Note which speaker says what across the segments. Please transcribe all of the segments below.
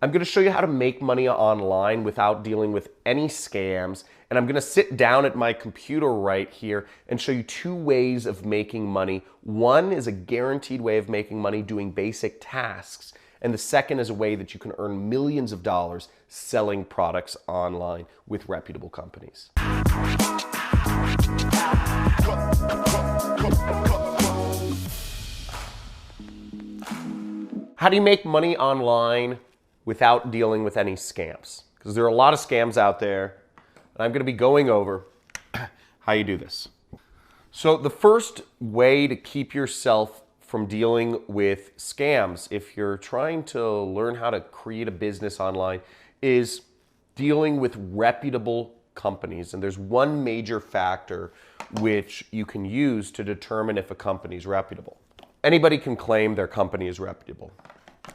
Speaker 1: I'm going to show you how to make money online without dealing with any scams. And I'm going to sit down at my computer right here and show you two ways of making money. One is a guaranteed way of making money doing basic tasks. And the second is a way that you can earn millions of dollars selling products online with reputable companies. How do you make money online without dealing with any scams? Because there are a lot of scams out there, and I'm going to be going over how you do this. So the first way to keep yourself from dealing with scams, if you're trying to learn how to create a business online, is dealing with reputable companies. And there's one major factor which you can use to determine if a company is reputable. Anybody can claim their company is reputable.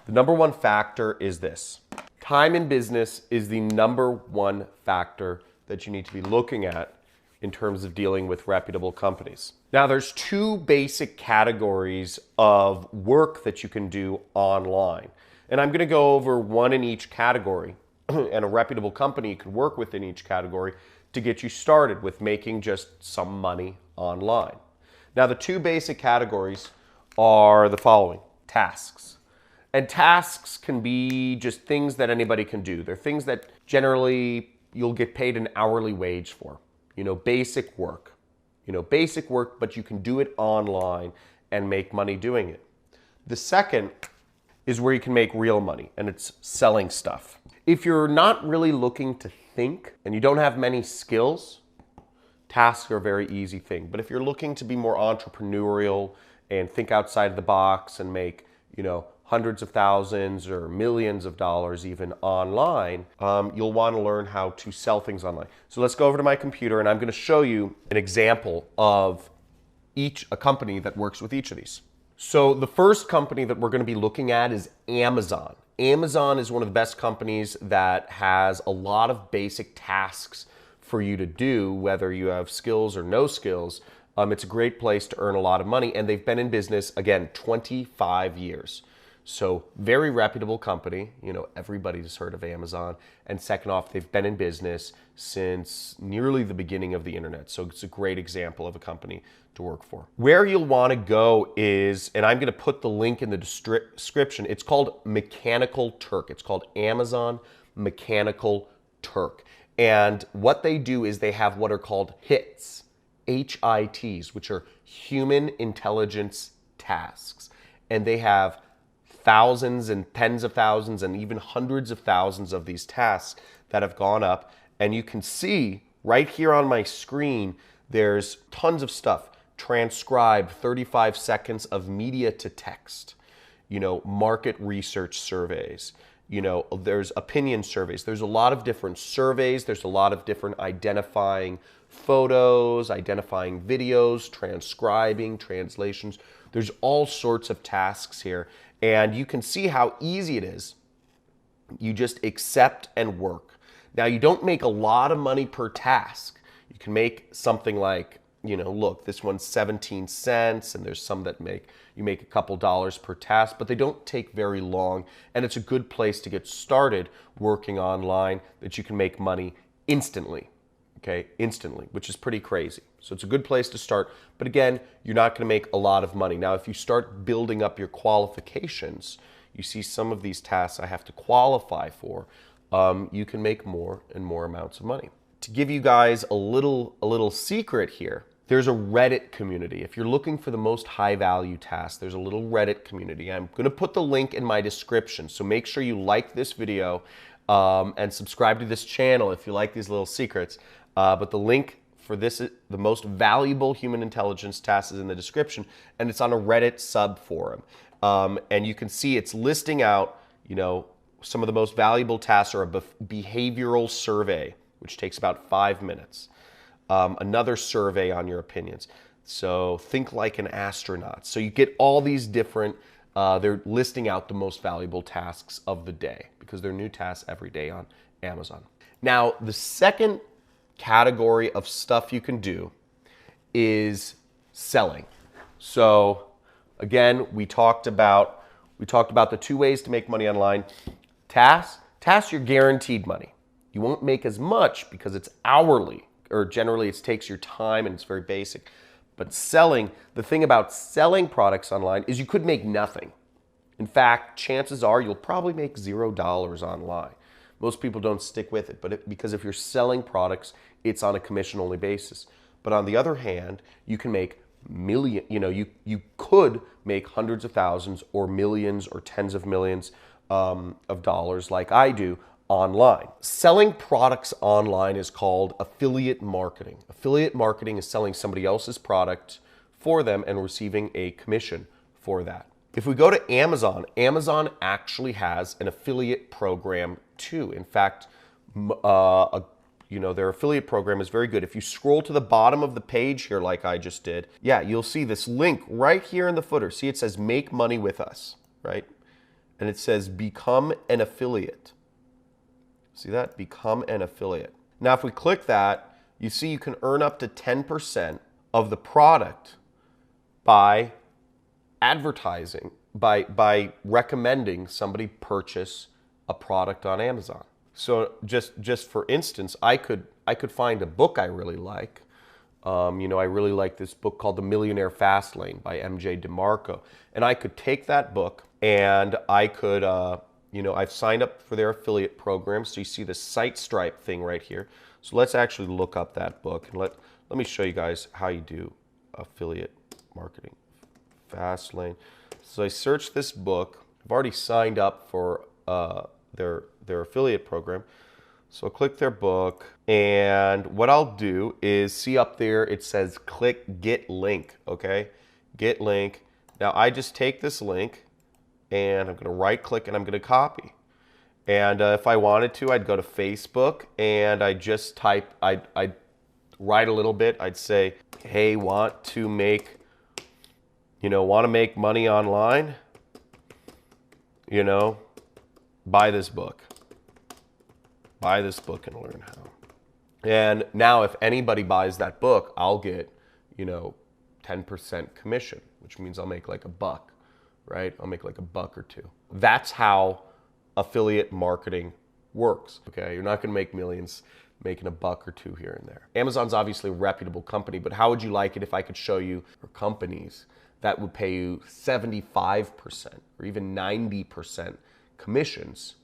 Speaker 1: The number one factor is this. Time in business is the number one factor that you need to be looking at in terms of dealing with reputable companies. Now, there's two basic categories of work that you can do online. And I'm going to go over one in each category. And a reputable company you can work with in each category to get you started with making just some money online. Now, the two basic categories are the following: tasks. And tasks can be just things that anybody can do. They're things that generally you'll get paid an hourly wage for. Basic work. Basic work, but you can do it online and make money doing it. The second is where you can make real money, and it's selling stuff. If you're not really looking to think and you don't have many skills, tasks are a very easy thing. But if you're looking to be more entrepreneurial and think outside the box and make, hundreds of thousands or millions of dollars even online, you'll want to learn how to sell things online. So let's go over to my computer and I'm going to show you an example of a company that works with each of these. So the first company that we're going to be looking at is Amazon. Amazon is one of the best companies that has a lot of basic tasks for you to do, whether you have skills or no skills. It's a great place to earn a lot of money, and they've been in business, again, 25 years. So very reputable company. Everybody's heard of Amazon. And second off, they've been in business since nearly the beginning of the internet. So it's a great example of a company to work for. Where you'll want to go is, and I'm going to put the link in the description, it's called Mechanical Turk. It's called Amazon Mechanical Turk. And what they do is they have what are called HITs, HITs, which are human intelligence tasks. And they have thousands and tens of thousands and even hundreds of thousands of these tasks that have gone up. And you can see right here on my screen, there's tons of stuff. Transcribe 35 seconds of media to text, market research surveys, there's opinion surveys. There's a lot of different surveys. There's a lot of different identifying photos, identifying videos, transcribing, translations. There's all sorts of tasks here. And you can see how easy it is. You just accept and work. Now, you don't make a lot of money per task. You can make something like, look, this one's 17 cents, and there's some that you make a couple dollars per task, but they don't take very long. And it's a good place to get started working online that you can make money instantly. Instantly, which is pretty crazy. So it's a good place to start. But again, you're not going to make a lot of money. Now, if you start building up your qualifications, you see some of these tasks I have to qualify for, you can make more and more amounts of money. To give you guys a little secret here, there's a Reddit community. If you're looking for the most high value tasks, there's a little Reddit community. I'm going to put the link in my description. So make sure you like this video and subscribe to this channel if you like these little secrets. But the link for the most valuable human intelligence tasks is in the description, and it's on a Reddit sub forum. And you can see it's listing out, some of the most valuable tasks are a behavioral survey, which takes about 5 minutes. Another survey on your opinions. So think like an astronaut. So you get all these different, they're listing out the most valuable tasks of the day because they're new tasks every day on Amazon. Now, the second category of stuff you can do is selling. So again, we talked about the two ways to make money online. Tasks, you're guaranteed money. You won't make as much because it's hourly, or generally it takes your time and it's very basic. But the thing about selling products online is you could make nothing. In fact, chances are you'll probably make $0 online. Most people don't stick with it, because if you're selling products, it's on a commission-only basis. But on the other hand, you can make you could make hundreds of thousands or millions or tens of millions of dollars like I do online. Selling products online is called affiliate marketing. Affiliate marketing is selling somebody else's product for them and receiving a commission for that. If we go to Amazon, Amazon actually has an affiliate program too. In fact, their affiliate program is very good. If you scroll to the bottom of the page here like I just did, you'll see this link right here in the footer. See, it says make money with us, right? And it says become an affiliate. See that? Become an affiliate. Now, if we click that, you see you can earn up to 10% of the product by advertising, by recommending somebody purchase a product on Amazon. So just for instance, I could find a book I really like. I really like this book called The Millionaire Fast Lane by MJ DeMarco. And I could take that book and I could, I've signed up for their affiliate program. So you see the site stripe thing right here. So let's actually look up that book and let me show you guys how you do affiliate marketing. Fast Lane. So I searched this book. I've already signed up for their affiliate program. So I'll click their book, and what I'll do is see up there it says click get link, okay? Get link. Now I just take this link and I'm going to right click and I'm going to copy. And if I wanted to, I'd go to Facebook and I'd write a little bit. I'd say, hey, want to make money online? Buy this book. Buy this book and learn how. And now if anybody buys that book, I'll get, 10% commission, which means I'll make like $1, right? I'll make like $1 or $2. That's how affiliate marketing works, okay? You're not gonna make millions making $1 or $2 here and there. Amazon's obviously a reputable company, but how would you like it if I could show you companies that would pay you 75% or even 90% commissions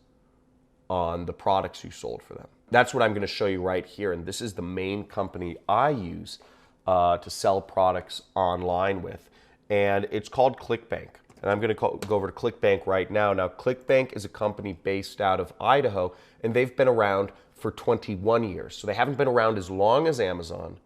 Speaker 1: on the products you sold for them? That's what I'm going to show you right here, and this is the main company I use to sell products online with, and it's called ClickBank. And I'm going to go over to ClickBank right now. Now, ClickBank is a company based out of Idaho, and they've been around for 21 years. So they haven't been around as long as Amazon,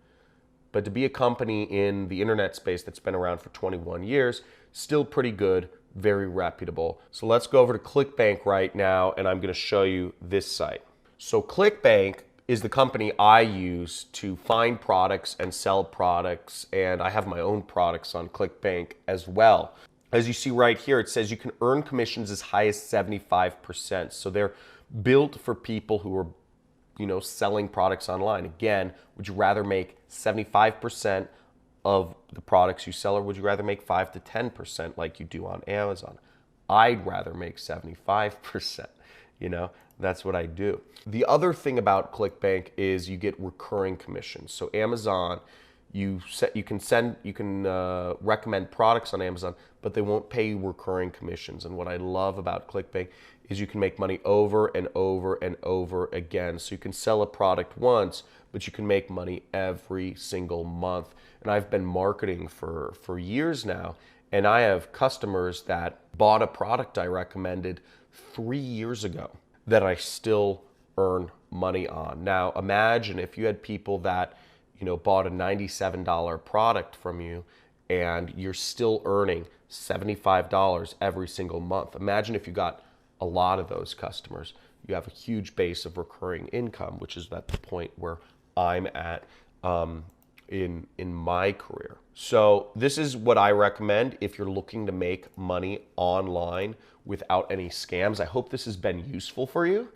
Speaker 1: but to be a company in the internet space that's been around for 21 years, still pretty good, very reputable. So let's go over to ClickBank right now, and I'm going to show you this site. So ClickBank is the company I use to find products and sell products, and I have my own products on ClickBank as well. As you see right here, it says you can earn commissions as high as 75%. So they're built for people who are, selling products online. Again, would you rather make 75% of the products you sell, or would you rather make 5 to 10% like you do on Amazon? I'd rather make 75%. That's what I do. The other thing about ClickBank is you get recurring commissions. So Amazon, you can recommend products on Amazon, but they won't pay you recurring commissions. And what I love about ClickBank is you can make money over and over and over again. So you can sell a product once, but you can make money every single month. And I've been marketing for years now, and I have customers that bought a product I recommended 3 years ago that I still earn money on. Now, imagine if you had people that bought a $97 product from you and you're still earning $75 every single month. Imagine if you got a lot of those customers. You have a huge base of recurring income, which is at the point where I'm at in my career. So this is what I recommend if you're looking to make money online without any scams. I hope this has been useful for you.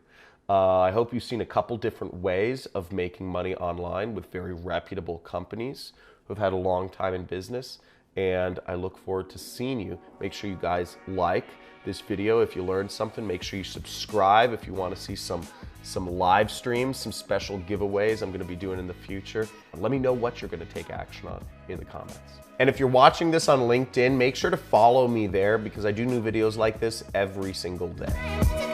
Speaker 1: I hope you've seen a couple different ways of making money online with very reputable companies who've had a long time in business. And I look forward to seeing you. Make sure you guys like this video, if you learned something, make sure you subscribe if you want to see some live streams, some special giveaways I'm going to be doing in the future. Let me know what you're going to take action on in the comments. And if you're watching this on LinkedIn, make sure to follow me there because I do new videos like this every single day.